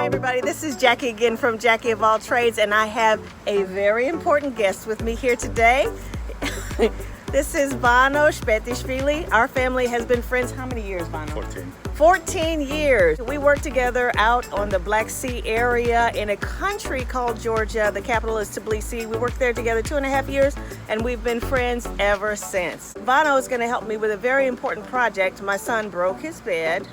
everybody, this is Jackie again from Jackie of All Trades, and I have a very important guest with me here today. This is Vano Shpetishvili. Our family has been friends how many years, Vano? 14 years. We worked together out on the Black Sea area in a country called Georgia. The capital is Tbilisi. We worked there together 2.5 years, and we've been friends ever since. Vano is going to help me with a very important project. My son broke his bed,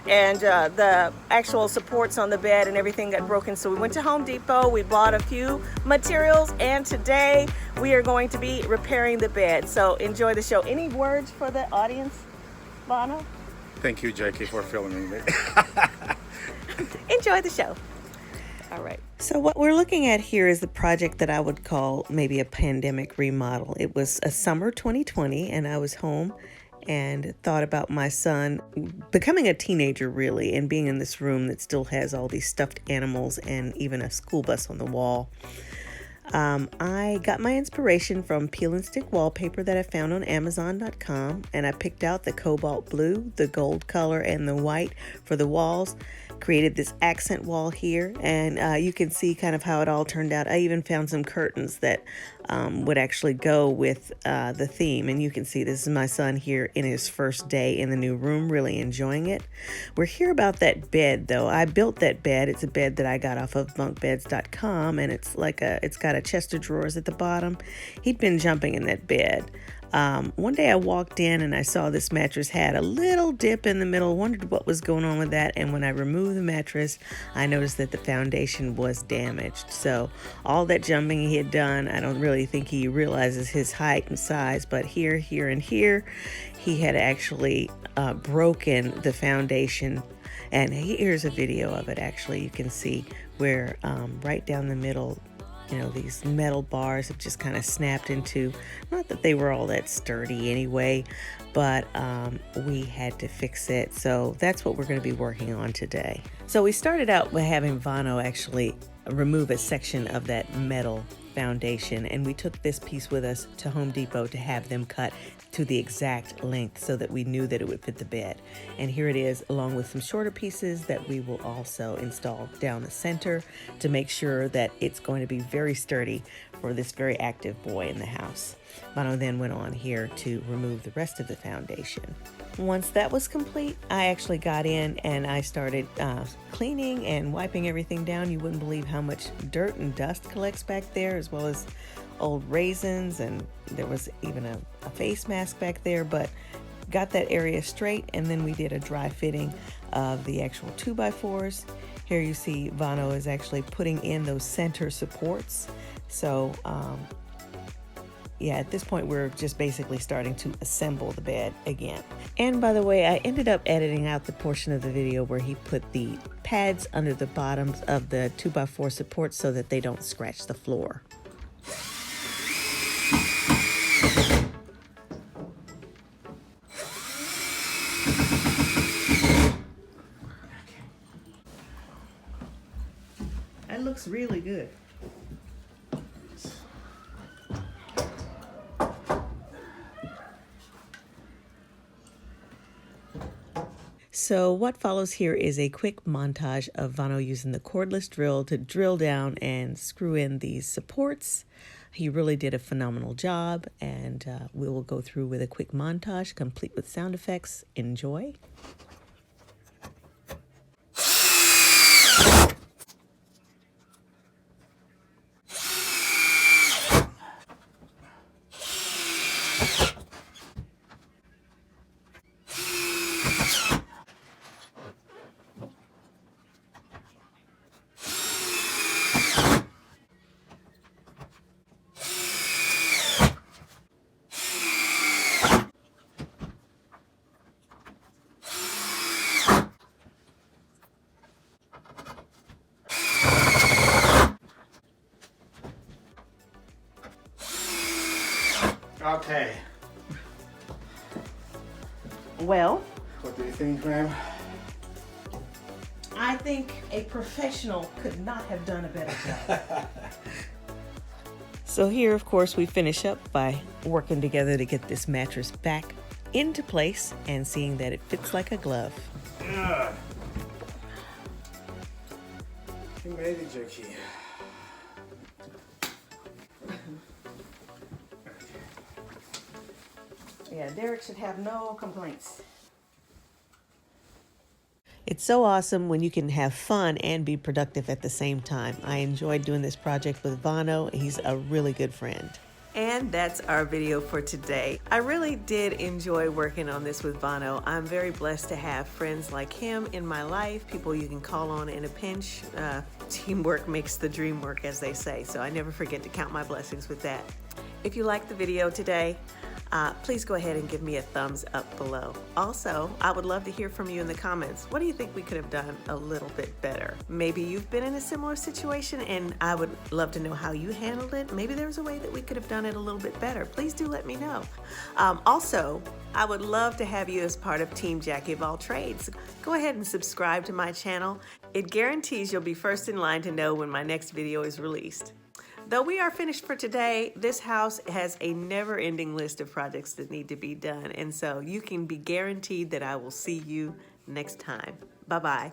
and the actual supports on the bed and everything got broken. So we went to Home Depot, we bought a few materials, and today we are going to be repairing the bed. So enjoy the show. Any words for the audience, Vano? Thank you, Jackie, for filming me. Enjoy the show. All right. So what we're looking at here is the project that I would call maybe a pandemic remodel. It was a summer 2020, and I was home and thought about my son becoming a teenager, really, and being in this room that still has all these stuffed animals and even a school bus on the wall. I got my inspiration from peel and stick wallpaper that I found on Amazon.com, and I picked out the cobalt blue, the gold color, and the white for the walls. Created this accent wall here, and you can see kind of how it all turned out. I even found some curtains that would actually go with the theme, and you can see this is my son here in his first day in the new room, really enjoying it. We're here about that bed, though. I built that bed. It's a bed that I got off of bunkbeds.com, and it's got a chest of drawers at the bottom. He'd been jumping in that bed. One day I walked in and I saw this mattress had a little dip in the middle, wondered what was going on with that, and when I removed the mattress, I noticed that the foundation was damaged. So all that jumping he had done, I don't really think he realizes his height and size, but here, and here, he had actually broken the foundation. And here's a video of it. Actually, you can see where right down the middle, these metal bars have just kind of snapped into, not that they were all that sturdy anyway, but we had to fix it. So that's what we're going to be working on today. So we started out by having Vano actually remove a section of that metal foundation, and we took this piece with us to Home Depot to have them cut to the exact length so that we knew that it would fit the bed. And here it is, along with some shorter pieces that we will also install down the center to make sure that it's going to be very sturdy for this very active boy in the house. Vano then went on here to remove the rest of the foundation. Once that was complete, I actually got in and I started cleaning and wiping everything down. You wouldn't believe how much dirt and dust collects back there, as well as old raisins, and there was even a face mask back there, but got that area straight, and then we did a dry fitting of the actual 2x4s. Here you see Vano is actually putting in those center supports. So at this point we're just basically starting to assemble the bed again. And by the way, I ended up editing out the portion of the video where he put the pads under the bottoms of the 2x4 supports so that they don't scratch the floor. That looks really good. So what follows here is a quick montage of Vano using the cordless drill to drill down and screw in these supports. He really did a phenomenal job, and we will go through with a quick montage complete with sound effects. Enjoy. Okay. Well, What do you think, ma'am? I think a professional could not have done a better job. So here, of course, we finish up by working together to get this mattress back into place and seeing that it fits like a glove. You made it, Jackie. Yeah, Derek should have no complaints. It's so awesome when you can have fun and be productive at the same time. I enjoyed doing this project with Vano. He's a really good friend. And that's our video for today. I really did enjoy working on this with Vano. I'm very blessed to have friends like him in my life, people you can call on in a pinch. Teamwork makes the dream work, as they say, so I never forget to count my blessings with that. If you liked the video today, please go ahead and give me a thumbs up below. Also, I would love to hear from you in the comments. What do you think we could have done a little bit better? Maybe you've been in a similar situation and I would love to know how you handled it. Maybe there's a way that we could have done it a little bit better. Please do let me know. Also, I would love to have you as part of Team Jackie of All Trades. Go ahead and subscribe to my channel. It guarantees you'll be first in line to know when my next video is released. Though we are finished for today, this house has a never-ending list of projects that need to be done, and so you can be guaranteed that I will see you next time. Bye-bye.